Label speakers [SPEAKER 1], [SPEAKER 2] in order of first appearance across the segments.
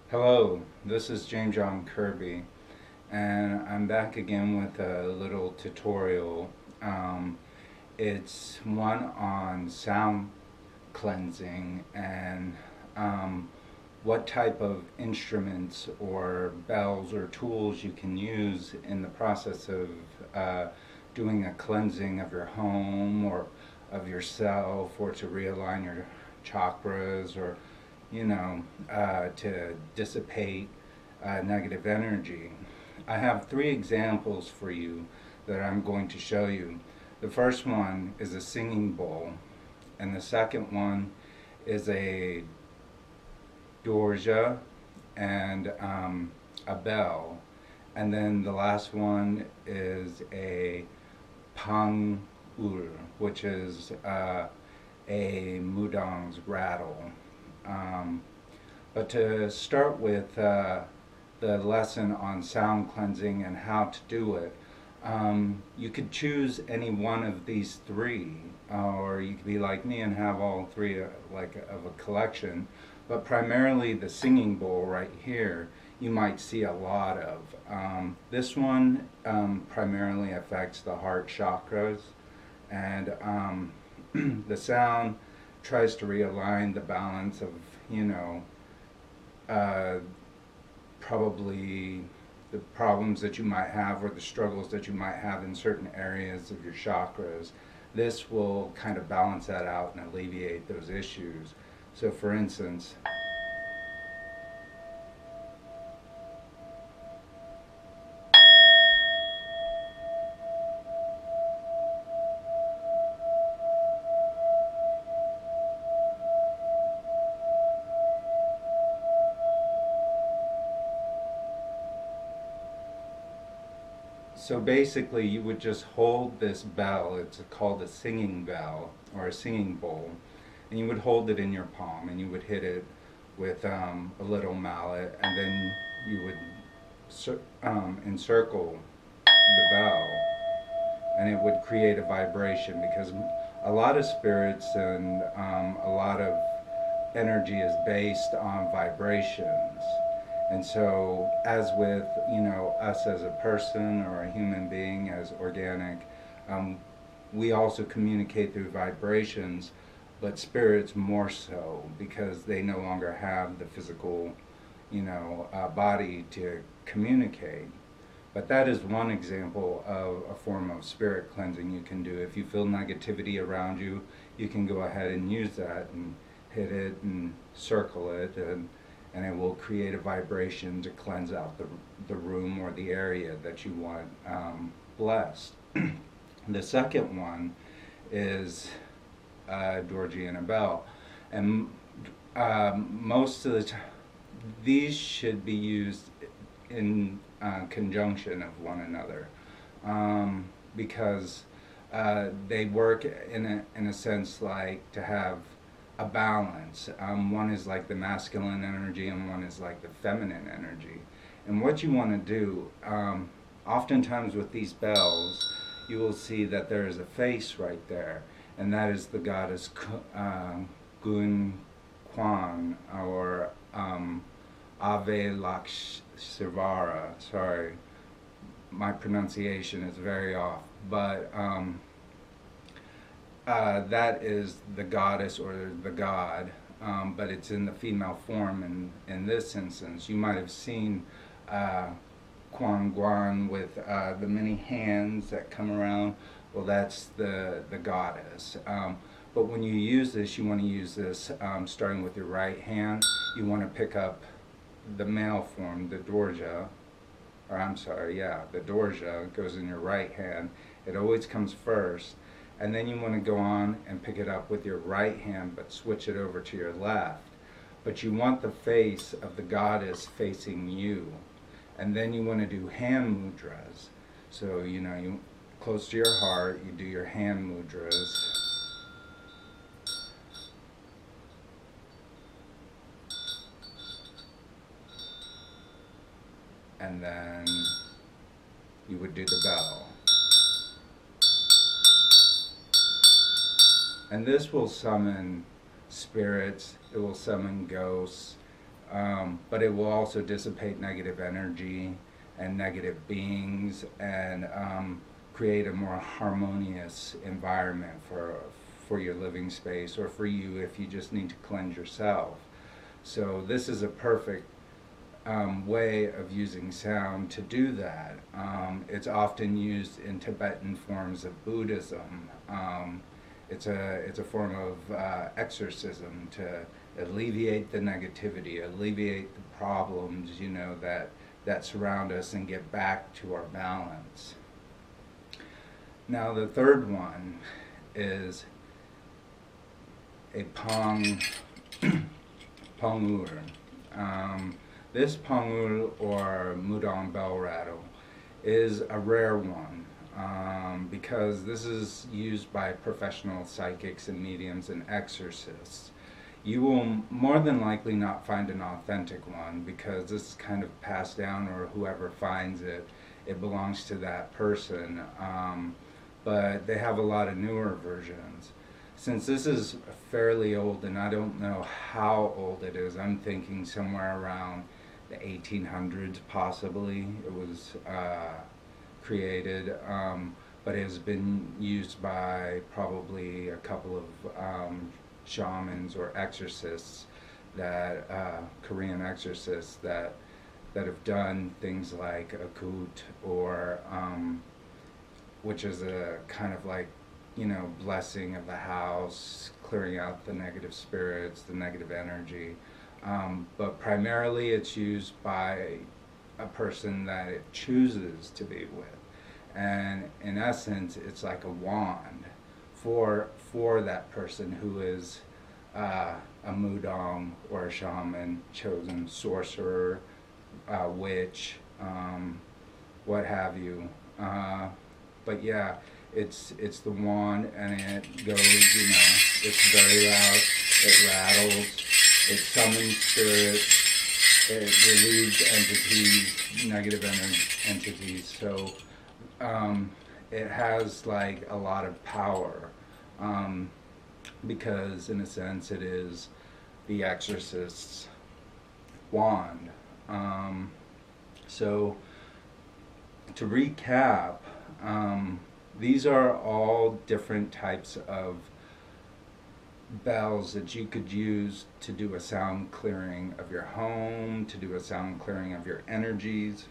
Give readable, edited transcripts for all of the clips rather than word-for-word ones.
[SPEAKER 1] Hello, this is James John Kirby, and I'm back again with a little tutorial. It's one on sound cleansing and what type of instruments or bells or tools you can use in the process of doing a cleansing of your home or of yourself, or to realign your chakras, or to dissipate negative energy. I have three examples for you that I'm going to show you. The first one is a singing bowl, and the second one is a Dorje and a bell, and then the last one is a Pang, which is a Mudang's rattle. But to start with the lesson on sound cleansing and how to do it, you could choose any one of these three, or you could be like me and have all three like of a collection. But primarily the singing bowl right here, you might see a lot of. This one primarily affects the heart chakras, and the sound tries to realign the balance of, probably the problems that you might have or the struggles that you might have in certain areas of your chakras. This will kind of balance that out and alleviate those issues. So for instance, so basically you would just hold this bell, it's called a singing bell or a singing bowl, and you would hold it in your palm and you would hit it with a little mallet, and then you would encircle the bell, and it would create a vibration, because a lot of spirits and a lot of energy is based on vibrations. And so, as with, us as a person or a human being, as organic, we also communicate through vibrations, but spirits more so, because they no longer have the physical, body to communicate. But that is one example of a form of spirit cleansing you can do. If you feel negativity around you, you can go ahead and use that and hit it and circle it, and it will create a vibration to cleanse out the room or the area that you want blessed. The second one is Dorje and Bell, and most of the time these should be used in conjunction of one another, because they work in a sense like to have a balance. One is like the masculine energy and one is like the feminine energy. And what you want to do, oftentimes with these bells, you will see that there is a face right there, and that is the goddess Gun Kwan, or Ave Lakshvara. Sorry, my pronunciation is very off, but that is the goddess or the god, but it's in the female form in this instance. You might have seen Quan Guan with the many hands that come around. Well, that's the goddess. But when you use this, you want to use this starting with your right hand. You want to pick up the male form, the Dorje, or I'm sorry, the Dorje goes in your right hand. It always comes first. And then you want to go on and pick it up with your right hand, but switch it over to your left. But you want the face of the goddess facing you. And then you want to do hand mudras. So, you close to your heart, you do your hand mudras. And then you would do the bell. And this will summon spirits, it will summon ghosts, but it will also dissipate negative energy and negative beings, and create a more harmonious environment for your living space, or for you if you just need to cleanse yourself. So this is a perfect way of using sound to do that. It's often used in Tibetan forms of Buddhism. It's a form of exorcism to alleviate the negativity, alleviate the problems, that surround us, and get back to our balance. Now the third one is a pangur. This pangur, or Mudang bell rattle, is a rare one, because this is used by professional psychics and mediums and exorcists. You will more than likely not find an authentic one, because this is kind of passed down, or whoever finds it, it belongs to that person. But they have a lot of newer versions. Since this is fairly old, and I don't know how old it is, I'm thinking somewhere around the 1800s possibly it was created, but it has been used by probably a couple of shamans or exorcists, that Korean exorcists that have done things like akut, or which is a kind of like, blessing of the house, clearing out the negative spirits, the negative energy. But primarily it's used by a person that it chooses to be with. And in essence, it's like a wand for that person who is a mudang, or a shaman, chosen sorcerer, witch, what have you. But yeah, it's the wand, and it goes, it's very loud, it rattles, it summons spirits, it relieves entities, negative entities. So it has like a lot of power, because in a sense it is the exorcist's wand. So to recap, these are all different types of bells that you could use to do a sound clearing of your home, to do a sound clearing of your energies.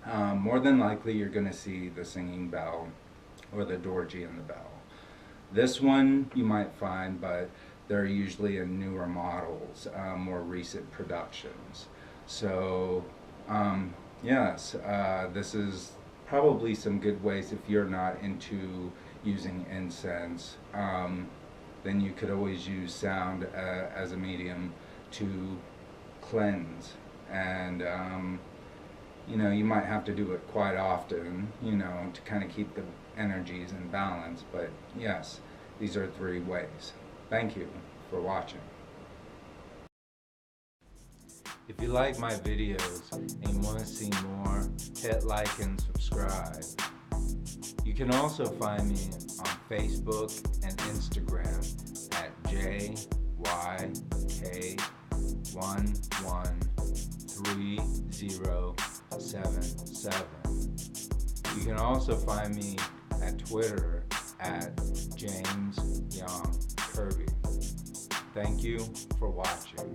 [SPEAKER 1] More than likely you're going to see the singing bell, or the Dorje and Bell. This one you might find, but they're usually in newer models, more recent productions. So yes, this is probably some good ways. If you're not into using incense, then you could always use sound as a medium to cleanse. And you might have to do it quite often, to kind of keep the energies in balance. But yes, these are 3 ways. Thank you for watching. If you like my videos and you want to see more, hit like and subscribe. You can also find me on Facebook and Instagram at JYK1130077. You can also find me at Twitter at James Young Kirby. Thank you for watching.